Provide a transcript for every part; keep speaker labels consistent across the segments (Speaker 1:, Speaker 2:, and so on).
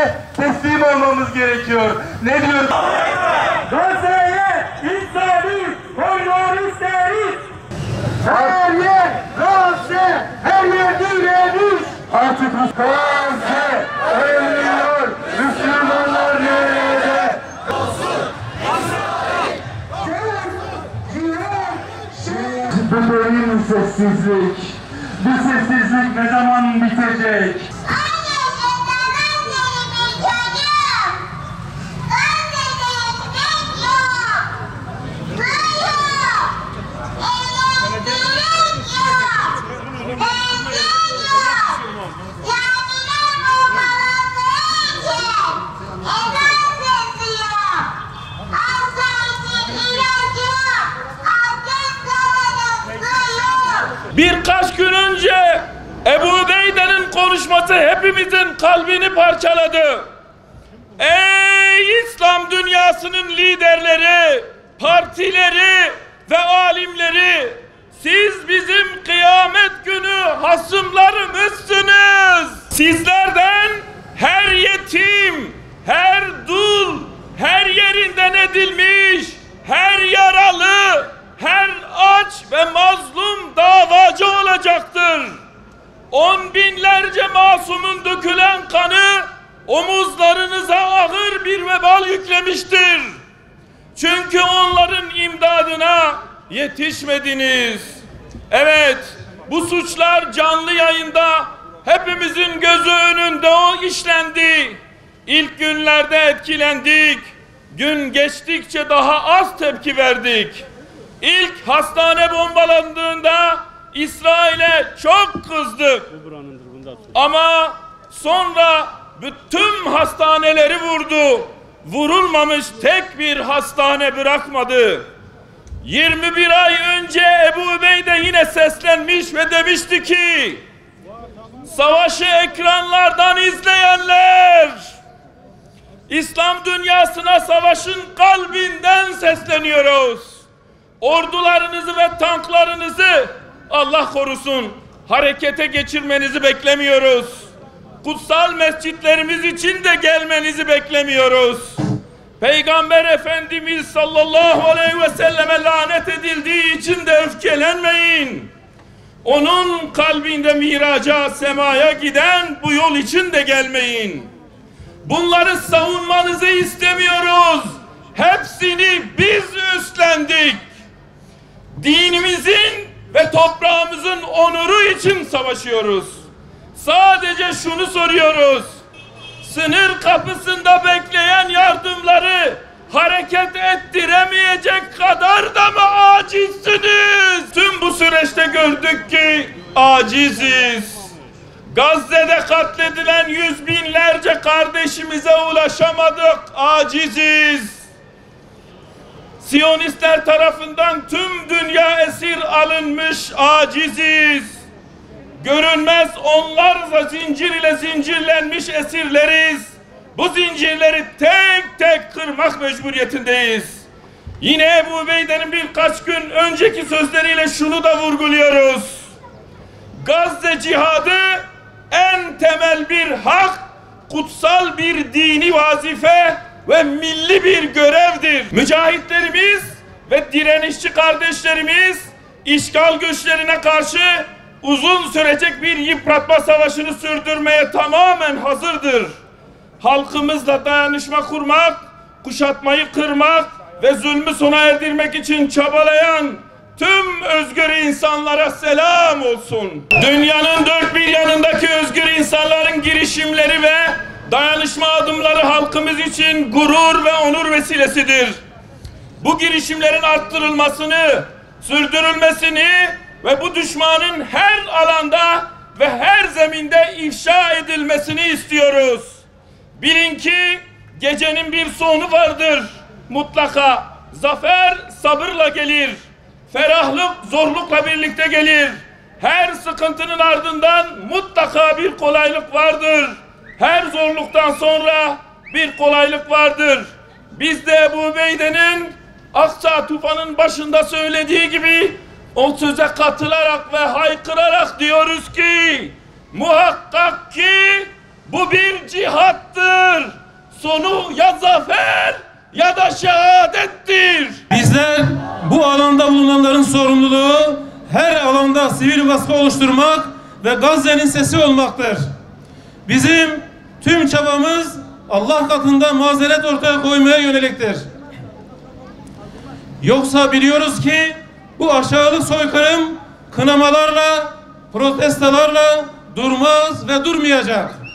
Speaker 1: emrine teslim olmamız gerekiyor. Ne diyoruz? Gazze'ye insani koridor isteriz. Her yer Gazze, her yer direniş. Artık Gazze ölüyor, Müslümanlar nerede? Bu derin sessizlik, bu sessizlik ne zaman bitecek?
Speaker 2: Birkaç gün önce Ebu Ubeyde'nin konuşması hepimizin kalbini parçaladı. Ey İslam dünyasının liderleri, partileri ve alimleri, siz bizim kıyamet günü hasımlarımızsınız. Sizlerden her yetim, her dul, her yerinden edilmiş, her yaralı, her aç ve mazlum davacı olacaktır. On binlerce masumun dökülen kanı omuzlarınıza ağır bir vebal yüklemiştir. Çünkü onların imdadına yetişmediniz. Evet, bu suçlar canlı yayında hepimizin gözü önünde işlendi. İlk günlerde etkilendik. Gün geçtikçe daha az tepki verdik. İlk hastane bombalandığında İsrail'e çok kızdık. Ama sonra bütün hastaneleri vurdu. Vurulmamış tek bir hastane bırakmadı. 21 ay önce Ebu Ubeyde yine seslenmiş ve demişti ki, savaşı ekranlardan izleyenler, İslam dünyasına savaşın kalbinden sesleniyoruz. Ordularınızı ve tanklarınızı Allah korusun harekete geçirmenizi beklemiyoruz. Kutsal mescitlerimiz için de gelmenizi beklemiyoruz. Peygamber Efendimiz sallallahu aleyhi ve selleme lanet edildiği için de öfkelenmeyin. Onun kalbinde miraca, semaya giden bu yol için de gelmeyin. Bunları savunmanızı istemiyoruz. Hepsini biz üstlendik. Dinimizin ve toprağımızın onuru için savaşıyoruz. Sadece şunu soruyoruz. Sınır kapısında bekleyen yardımları hareket ettiremeyecek kadar da mı acizsiniz? Tüm bu süreçte gördük ki aciziz. Gazze'de katledilen yüz binlerce kardeşimize ulaşamadık, aciziz. Siyonistler tarafından tüm dünya esir alınmış, aciziz. Görünmez onlarca zincir ile zincirlenmiş esirleriz. Bu zincirleri tek tek kırmak mecburiyetindeyiz. Yine Ebu Ubeyde'nin birkaç gün önceki sözleriyle şunu da vurguluyoruz. Gazze cihadı en temel bir hak, kutsal bir dini vazife ve milli bir görevdir. Mücahitlerimiz ve direnişçi kardeşlerimiz işgal güçlerine karşı uzun sürecek bir yıpratma savaşını sürdürmeye tamamen hazırdır. Halkımızla dayanışma kurmak, kuşatmayı kırmak ve zulmü sona erdirmek için çabalayan tüm özgür insanlara selam olsun. Dünyanın dört bir yanındaki özgür insanların girişimleri ve dayanışma adımları halkımız için gurur ve onur vesilesidir. Bu girişimlerin arttırılmasını, sürdürülmesini ve bu düşmanın her alanda ve her zeminde ifşa edilmesini istiyoruz. Bilin ki gecenin bir sonu vardır. Mutlaka zafer sabırla gelir. Ferahlık zorlukla birlikte gelir. Her sıkıntının ardından mutlaka bir kolaylık vardır. Her zorluktan sonra bir kolaylık vardır. Biz de Ebu Ubeyde'nin Aksa tufanın başında söylediği gibi o söze katılarak ve haykırarak diyoruz ki muhakkak ki Bu bir cihattır. Sonu ya zafer ya da şehadettir.
Speaker 3: Bizler bu alanda bulunanların sorumluluğu her alanda sivil baskı oluşturmak ve Gazze'nin sesi olmaktır. Bizim tüm çabamız Allah katında mazeret ortaya koymaya yöneliktir. Yoksa biliyoruz ki bu aşağılık soykırım kınamalarla, protestolarla durmaz ve durmayacak.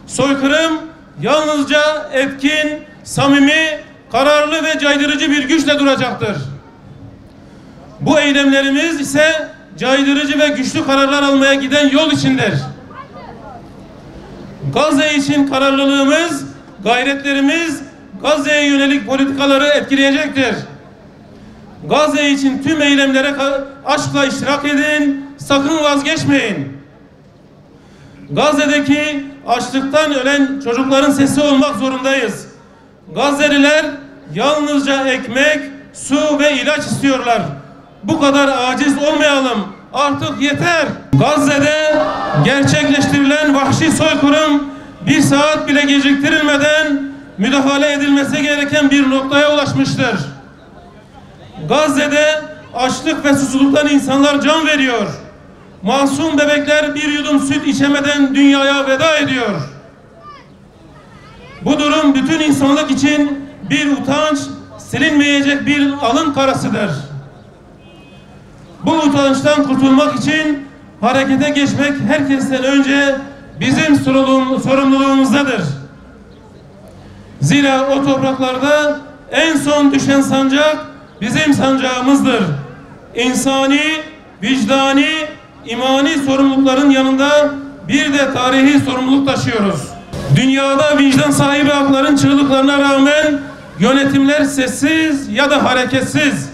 Speaker 3: Soykırım yalnızca etkin, samimi, kararlı ve caydırıcı bir güçle duracaktır. Bu eylemlerimiz ise caydırıcı ve güçlü kararlar almaya giden yol içindir. Gazze için kararlılığımız, gayretlerimiz Gazze'ye yönelik politikaları etkileyecektir. Gazze için tüm eylemlere aşkla iştirak edin, sakın vazgeçmeyin. Gazze'deki açlıktan ölen çocukların sesi olmak zorundayız. Gazze'liler yalnızca ekmek, su ve ilaç istiyorlar. Bu kadar aciz olmayalım. Artık yeter. Gazze'de gerçekleştirilen vahşi soykırım bir saat bile geciktirilmeden müdahale edilmesi gereken bir noktaya ulaşmıştır. Gazze'de açlık ve susuzluktan insanlar can veriyor. Masum bebekler bir yudum süt içemeden dünyaya veda ediyor. Bu durum bütün insanlık için bir utanç, silinmeyecek bir alın karasıdır. Bu utançtan kurtulmak için harekete geçmek herkesten önce bizim sorumluluğumuzdadır. Zira o topraklarda en son düşen sancak bizim sancağımızdır. İnsani, vicdani, imani sorumlulukların yanında bir de tarihi sorumluluk taşıyoruz. Dünyada vicdan sahibi halkların çığlıklarına rağmen yönetimler sessiz ya da hareketsiz.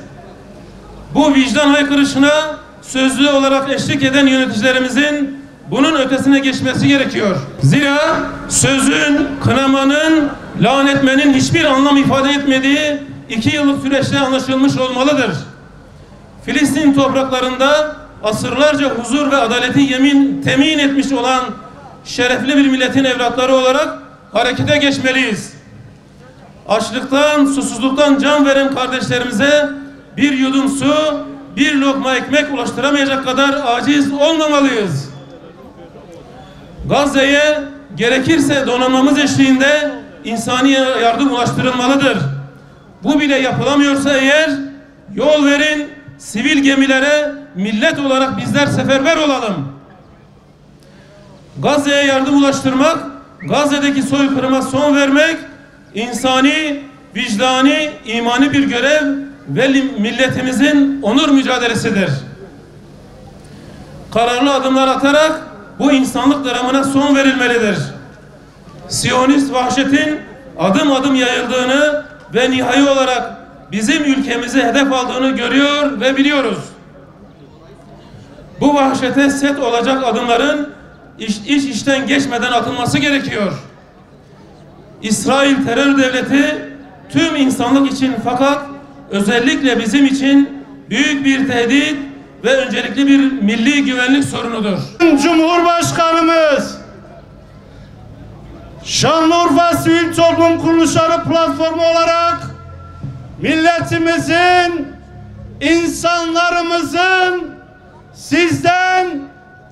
Speaker 3: Bu vicdan haykırışına sözlü olarak eşlik eden yöneticilerimizin bunun ötesine geçmesi gerekiyor. Zira sözün, kınamanın, lanetmenin hiçbir anlam ifade etmediği 2 yıllık süreçte anlaşılmış olmalıdır. Filistin topraklarında asırlarca huzur ve adaleti temin etmiş olan şerefli bir milletin evlatları olarak harekete geçmeliyiz. Açlıktan, susuzluktan can veren kardeşlerimize bir yudum su, bir lokma ekmek ulaştıramayacak kadar aciz olmamalıyız. Gazze'ye gerekirse donanmamız eşliğinde insani yardım ulaştırılmalıdır. Bu bile yapılamıyorsa eğer yol verin, sivil gemilere millet olarak bizler seferber olalım. Gazze'ye yardım ulaştırmak, Gazze'deki soykırıma son vermek insani, vicdani, imani bir görev ve milletimizin onur mücadelesidir. Kararlı adımlar atarak bu insanlık dramına son verilmelidir. Siyonist vahşetin adım adım yayıldığını ve nihai olarak bizim ülkemizi hedef aldığını görüyor ve biliyoruz. Bu vahşete set olacak adımların iş işten geçmeden atılması gerekiyor. İsrail terör devleti tüm insanlık için fakat özellikle bizim için büyük bir tehdit ve öncelikli bir milli güvenlik sorunudur.
Speaker 1: Cumhurbaşkanımız Şanlıurfa Sivil Toplum Kuruluşları Platformu olarak milletimizin, insanlarımızın sizden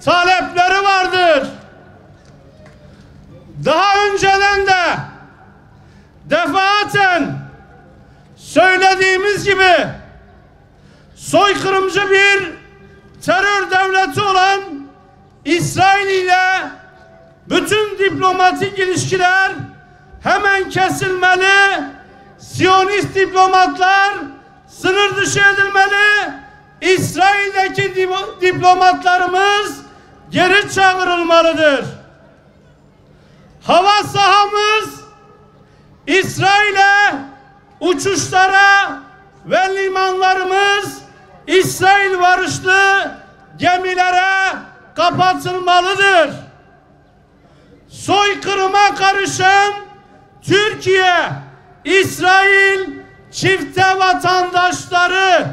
Speaker 1: talepleri vardır. Daha önceden de defaten söylediğimiz gibi soykırımcı bir terör devleti olan İsrail ile bütün diplomatik ilişkiler hemen kesilmeli, Siyonist diplomatlar sınır dışı edilmeli, İsrail'deki diplomatlarımız geri çağrılmalıdır. Hava sahamız İsrail'e uçuşlara ve limanlarımız İsrail varışlı gemilere kapatılmalıdır. Soykırıma karışan Türkiye, İsrail çifte vatandaşları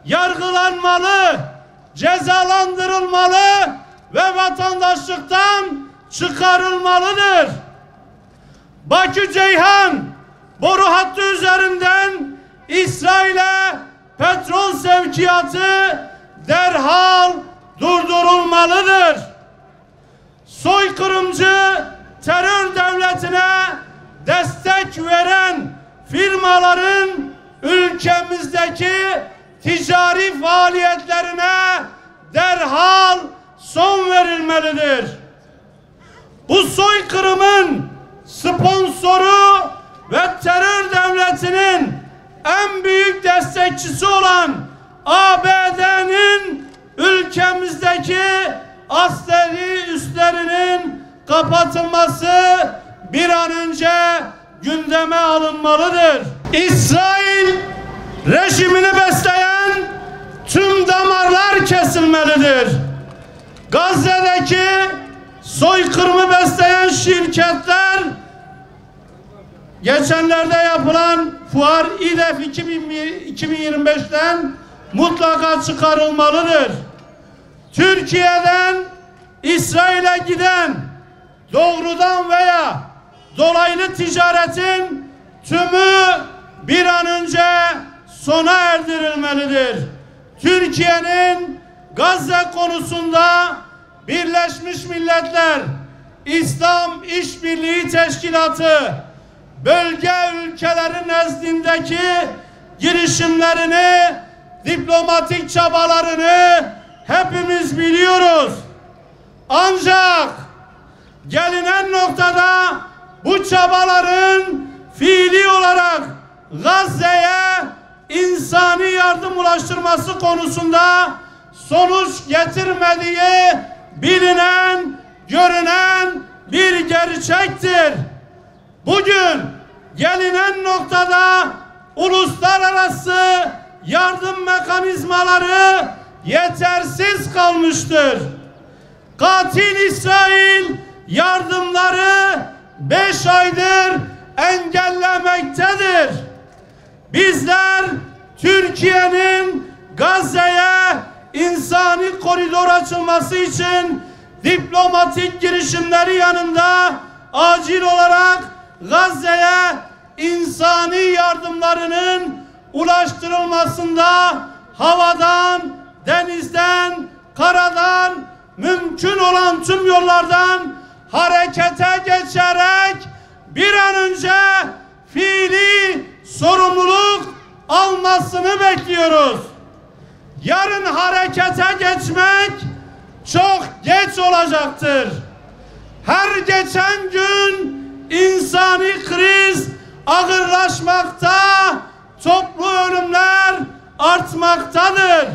Speaker 1: yargılanmalı, cezalandırılmalı ve vatandaşlıktan çıkarılmalıdır. Bakü-Ceyhan boru hattı üzerinden İsrail'e petrol sevkiyatı derhal durdurulmalıdır. Soykırımcı terör devletine destek veren firmaların ülkemizdeki ticari faaliyetlerine derhal son verilmelidir. Bu soykırımın sponsoru ve terör devletinin en büyük destekçisi olan ABD'nin ülkemizdeki askeri üslerinin kapatılması bir an önce gündeme alınmalıdır. İsrail rejimini besleyen tüm damarlar kesilmelidir. Gazze'deki soykırımı besleyen şirketler geçenlerde yapılan fuar İDEF 2025'ten mutlaka çıkarılmalıdır. Türkiye'den İsrail'e giden doğrudan veya dolaylı ticaretin tümü bir an önce sona erdirilmelidir. Türkiye'nin Gazze konusunda Birleşmiş Milletler, İslam İşbirliği Teşkilatı, bölge ülkeleri nezdindeki girişimlerini, diplomatik çabalarını hepimiz biliyoruz. Ancak gelinen noktada bu çabaların fiili olarak Gazze'ye insani yardım ulaştırması konusunda sonuç getirmediği bilinen, görünen bir gerçektir. Bugün gelinen noktada uluslararası yardım mekanizmaları yetersiz kalmıştır. Katil İsrail yardımları 5 aydır engellemektedir. Bizler Türkiye'nin Gazze'ye insani koridor açılması için diplomatik girişimleri yanında acil olarak Gazze'ye insani yardımlarının ulaştırılmasında havadan, denizden, karadan mümkün olan tüm yollardan harekete geçerek bir an önce fiili sorumluluk almasını bekliyoruz. Yarın harekete geçmek çok geç olacaktır. Her geçen gün insani kriz ağırlaşmakta, toplu ölümler artmaktadır.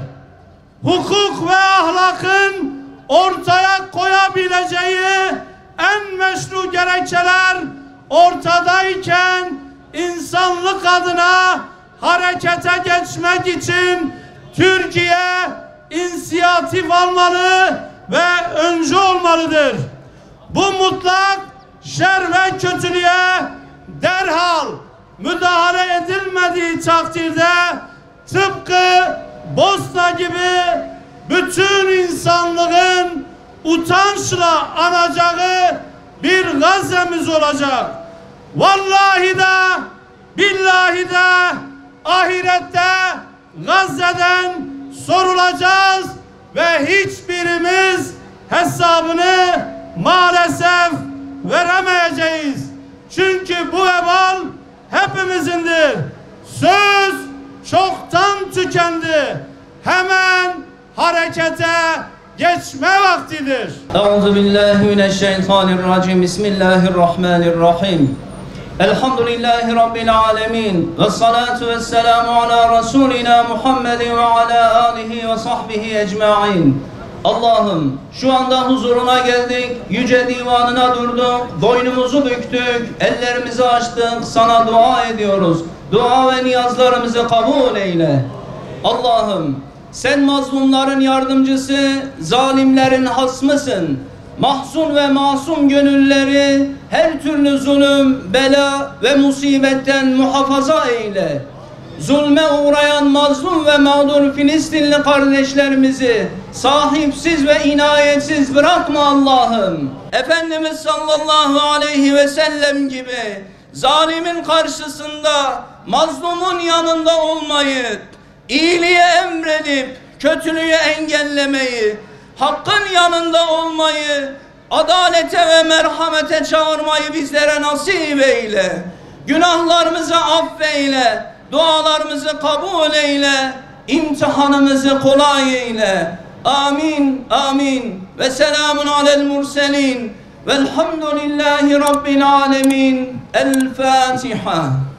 Speaker 1: Hukuk ve ahlakın ortaya koyabileceği en meşru gerekçeler ortadayken insanlık adına harekete geçmek için Türkiye inisiyatif almalı ve öncü olmalıdır. Bu mutlak şer ve kötülüğe derhal müdahale edilmediği takdirde tıpkı Bosna gibi bütün insanlığın utançla anacağı bir Gazze'miz olacak. Vallahi de billahi de ahirette Gazze'den sorulacağız ve hiçbirimiz hesabını maalesef veremeyeceğiz. Çünkü bu vebal hepimizindir. Söz çoktan tükendi. Hemen harekete geçme vaktidir.
Speaker 4: Euzubillahimineşşeytanirracim. Bismillahirrahmanirrahim. Elhamdülillahi Rabbil alemin. Ve salatu ve selamu ala Resulina Muhammedin ve ala alihi ve sahbihi ecma'in. Allah'ım şu anda huzuruna geldik, yüce divanına durduk, boynumuzu büktük, ellerimizi açtık, sana dua ediyoruz. Dua ve niyazlarımızı kabul eyle. Allah'ım sen mazlumların yardımcısı, zalimlerin hasmısın. Mahzun ve masum gönülleri her türlü zulüm, bela ve musibetten muhafaza eyle. zulme uğrayan mazlum ve mağdur Filistinli kardeşlerimizi sahipsiz ve inayetsiz bırakma Allah'ım. Efendimiz sallallahu aleyhi ve sellem gibi zalimin karşısında mazlumun yanında olmayı, iyiliği emredip kötülüğü engellemeyi, hakkın yanında olmayı, adalete ve merhamete çağırmayı bizlere nasip eyle. Günahlarımızı affeyle, dualarımızı kabul eyle, imtihanımızı kolay eyle. Amin, amin. Ve selamun alel murselin. Velhamdülillahi Rabbil alemin. El Fatiha.